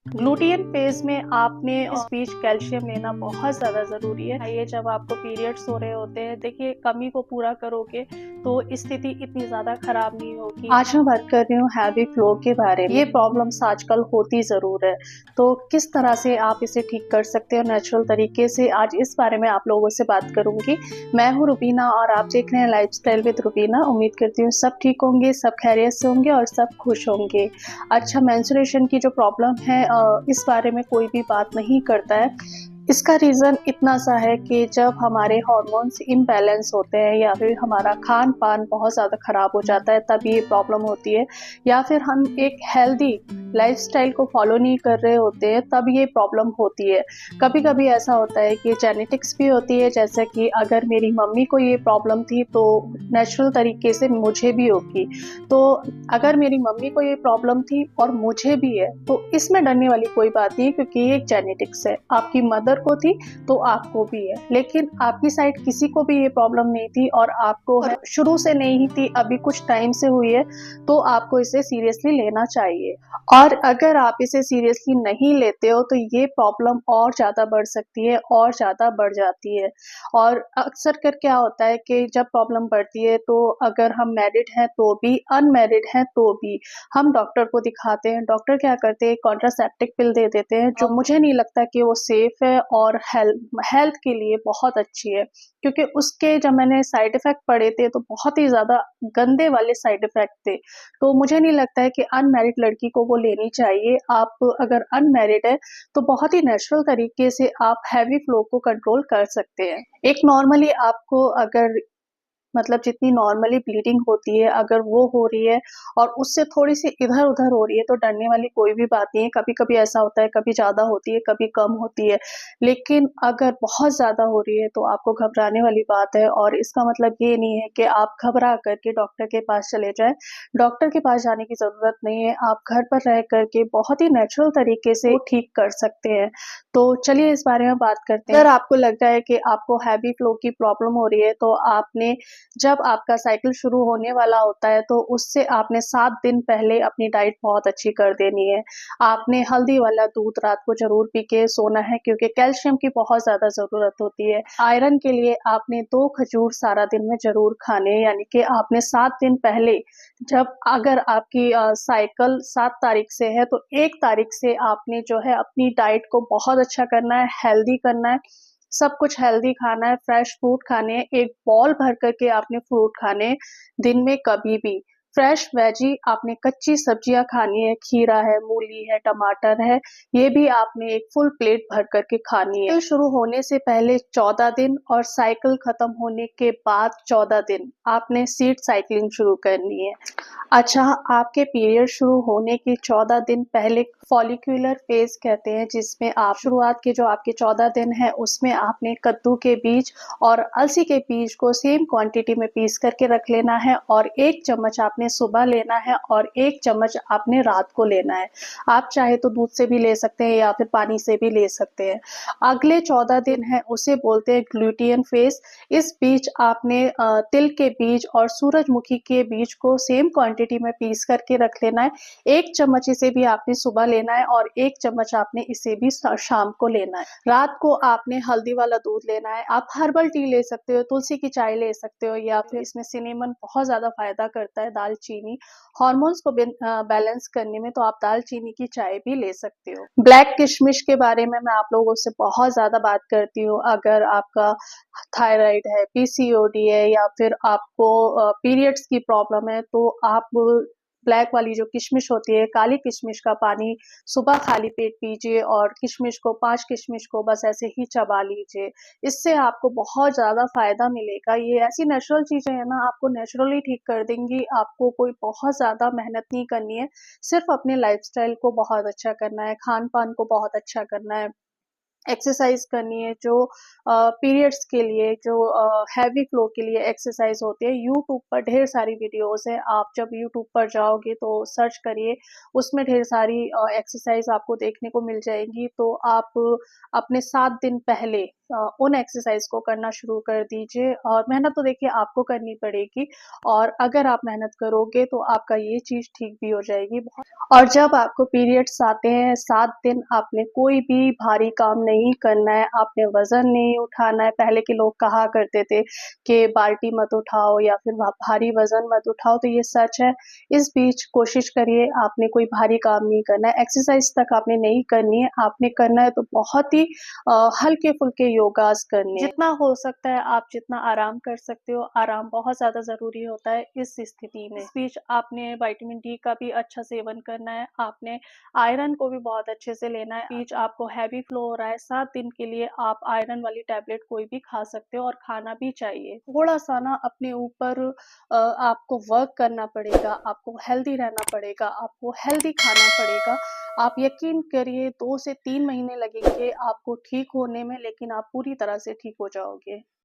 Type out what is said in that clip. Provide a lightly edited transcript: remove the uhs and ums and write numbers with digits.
ग्लूटियन phase में आपने इस बीच कैल्शियम लेना बहुत ज़्यादा ज़रूरी है। ये जब आपको पीरियड्स हो रहे होते हैं, देखिए कमी को पूरा करोगे तो स्थिति इतनी ज़्यादा खराब नहीं होगी। आज मैं बात कर रही हूँ हैवी फ्लो के बारे में। ये प्रॉब्लम्स आजकल होती ज़रूर है, तो किस तरह से आप इसे ठीक कर सकते हो नेचुरल तरीके से, आज इस बारे में आप लोगों से बात करूंगी। मैं हूँ रुबीना और आप देख रहे हैं लाइफस्टाइल विद रुबीना। उम्मीद करती हूँ सब ठीक होंगे, सब खैरियत से होंगे और सब खुश होंगे। अच्छा, मेंस्ट्रुएशन की जो प्रॉब्लम है, इस बारे में कोई भी बात नहीं करता है। इसका रीज़न इतना सा है कि जब हमारे हार्मोन्स इम्बैलेंस होते हैं या फिर हमारा खान पान बहुत ज़्यादा ख़राब हो जाता है, तब ये प्रॉब्लम होती है। या फिर हम एक हेल्दी लाइफस्टाइल को फॉलो नहीं कर रहे होते हैं, तब ये प्रॉब्लम होती है। कभी कभी ऐसा होता है कि जेनेटिक्स भी होती है, जैसे कि अगर मेरी मम्मी को ये प्रॉब्लम थी तो नेचुरल तरीके से मुझे भी होगी। तो अगर मेरी मम्मी को ये प्रॉब्लम थी और मुझे भी है, तो इसमें डरने वाली कोई बात नहीं है, क्योंकि ये एक जेनेटिक्स है। आपकी मदर को थी तो आपको भी है, लेकिन आपकी साइड किसी को भी ये प्रॉब्लम नहीं थी और आपको है, शुरू से नहीं थी, अभी कुछ टाइम से हुई है, तो आपको इसे सीरियसली लेना चाहिए। और अगर आप इसे सीरियसली नहीं लेते हो तो ये प्रॉब्लम और ज़्यादा बढ़ सकती है और ज़्यादा बढ़ जाती है। और अक्सर कर क्या होता है कि जब प्रॉब्लम बढ़ती है, तो अगर हम मैरिड हैं तो भी, अनमैरिड हैं तो भी, हम डॉक्टर को दिखाते हैं। डॉक्टर क्या करते हैं, कॉन्ट्रासेप्टिव पिल दे देते हैं, जो मुझे नहीं लगता कि वो सेफ है और हेल्थ के लिए बहुत अच्छी है, क्योंकि उसके जब मैंने साइड इफेक्ट पढ़े थे तो बहुत ही ज़्यादा गंदे वाले साइड इफेक्ट थे। तो मुझे नहीं लगता है कि अनमैरिड लड़की को वो लेनी चाहिए। आप अगर अनमैरिड है तो बहुत ही नेचुरल तरीके से आप हैवी फ्लो को कंट्रोल कर सकते हैं। एक नॉर्मली आपको अगर, मतलब जितनी नॉर्मली ब्लीडिंग होती है, अगर वो हो रही है और उससे थोड़ी-सी इधर-उधर हो रही है, तो डरने वाली कोई भी बात नहीं है। कभी-कभी ऐसा होता है, कभी ज़्यादा होती है, कभी कम होती है। लेकिन अगर बहुत ज़्यादा हो रही है, तो आपको घबराने वाली बात है, और इसका मतलब ये नहीं है कि आप घबरा कर के डॉक्टर के पास चले जाएँ। डॉक्टर के पास जाने की ज़रूरत नहीं है, आप घर पर रह कर के बहुत ही नेचुरल तरीके से ठीक कर सकते हैं। तो चलिए इस बारे में बात करते हैं। अगर आपको लगता है कि आपको हैवी फ्लो की प्रॉब्लम हो रही है, तो आपने, जब आपका साइकिल शुरू होने वाला होता है, तो उससे आपने 7 दिन पहले अपनी डाइट बहुत अच्छी कर देनी है। आपने हल्दी वाला दूध रात को ज़रूर पी के सोना है, क्योंकि कैल्शियम की बहुत ज़्यादा ज़रूरत होती है। आयरन के लिए आपने 2 खजूर सारा दिन में ज़रूर खाने, यानी कि आपने 7 दिन पहले, जब अगर आपकी साइकिल 7 तारीख से है, तो 1 तारीख से आपने जो है अपनी डाइट को बहुत अच्छा करना है, हेल्दी करना है। सब कुछ हेल्दी खाना है, फ्रेश फ्रूट खाने हैं, एक बॉल भर कर के आपने फ्रूट खाने हैं दिन में कभी भी। फ्रेश वेजी आपने, कच्ची सब्जियाँ खानी है, खीरा है, मूली है, टमाटर है, ये भी आपने एक फुल प्लेट भर कर के खानी है। साइकिल शुरू होने से पहले 14 दिन और साइकिल खत्म होने के बाद 14 दिन आपने सीट साइक्लिंग शुरू करनी है। अच्छा, आपके पीरियड शुरू होने के 14 दिन पहले फॉलिक्यूलर फेज़ कहते हैं, जिसमें आप शुरुआत के जो आपके 14 दिन हैं, उसमें आपने कद्दू के बीज और अलसी के बीज को सेम क्वांटिटी में पीस करके रख लेना है, और 1 चम्मच आपने सुबह लेना है और 1 चम्मच आपने रात को लेना है। आप चाहे तो दूध से भी ले सकते हैं या फिर पानी से भी ले सकते हैं। अगले 14 दिन हैं, उसे बोलते हैं ग्लूटियन फेज़। इस बीच आपने तिल के बीज और सूरजमुखी के बीज को सेम क्वांटिटी में पीस करके रख लेना है। 1 चम्मच इसे भी आपने सुबह लेना है और 1 चम्मच आपने इसे भी शाम को लेना है। रात को आपने हल्दी वाला दूध लेना है। आप हर्बल टी ले सकते हो, तुलसी की चाय ले सकते हो, या फिर इसमें सिनेमन बहुत ज़्यादा फ़ायदा करता है, दालचीनी। हार्मोन्स को बैलेंस करने में तो आप दालचीनी की चाय भी ले सकते हो। ब्लैक किशमिश के बारे में मैं आप लोगों से बहुत ज़्यादा बात करती हूँ। अगर आपका थायराइड है, पीसीओडी है, या फिर आपको पीरियड्स की प्रॉब्लम है, तो आप ब्लैक वाली जो किशमिश होती है, काली किशमिश का पानी सुबह खाली पेट पीजिए, और किशमिश को, 5 किशमिश को बस ऐसे ही चबा लीजिए। इससे आपको बहुत ज़्यादा फ़ायदा मिलेगा। ये ऐसी नेचुरल चीज़ें हैं ना, आपको नेचुरली ठीक कर देंगी। आपको कोई बहुत ज़्यादा मेहनत नहीं करनी है, सिर्फ़ अपने लाइफ़स्टाइल को बहुत अच्छा करना है, खान-पान को बहुत अच्छा करना है। एक्सरसाइज करनी है, जो पीरियड्स के लिए, जो हैवी फ्लो के लिए एक्सरसाइज होती है। यूट्यूब पर ढेर सारी वीडियोस है, आप जब यूट्यूब पर जाओगे तो सर्च करिए, उसमें ढेर सारी एक्सरसाइज आपको देखने को मिल जाएंगी। तो आप अपने 7 दिन पहले उन एक्सरसाइज को करना शुरू कर दीजिए, और मेहनत तो देखिए आपको करनी पड़ेगी, और अगर आप मेहनत करोगे तो आपका ये चीज ठीक भी हो जाएगी। और जब आपको पीरियड्स आते हैं 7 दिन, आपने कोई भी भारी काम नहीं करना है, आपने वजन नहीं उठाना है। पहले के लोग कहा करते थे कि बाल्टी मत उठाओ या फिर भारी वजन मत उठाओ, तो ये सच है। इस बीच कोशिश करिए, आपने कोई भारी काम नहीं करना है, एक्सरसाइज तक आपने नहीं करनी है। आपने करना है तो बहुत ही हल्के फुल्के योगास करने हैं। जितना हो सकता है आप जितना आराम कर सकते हो, आराम बहुत ज्यादा जरूरी होता है इस स्थिति में। इस बीच आपने विटामिन डी का भी अच्छा सेवन करना है, आपने आयरन को भी बहुत अच्छे से लेना है। बीच आपको हैवी फ्लो हो रहा है, 7 दिन के लिए आप आयरन वाली टैबलेट कोई भी खा सकते हो, और खाना भी चाहिए। थोड़ा सा ना अपने ऊपर आपको वर्क करना पड़ेगा, आपको हेल्दी रहना पड़ेगा, आपको हेल्दी खाना पड़ेगा। आप यकीन करिए 2 से 3 महीने लगेंगे आपको ठीक होने में, लेकिन आप पूरी तरह से ठीक हो जाओगे।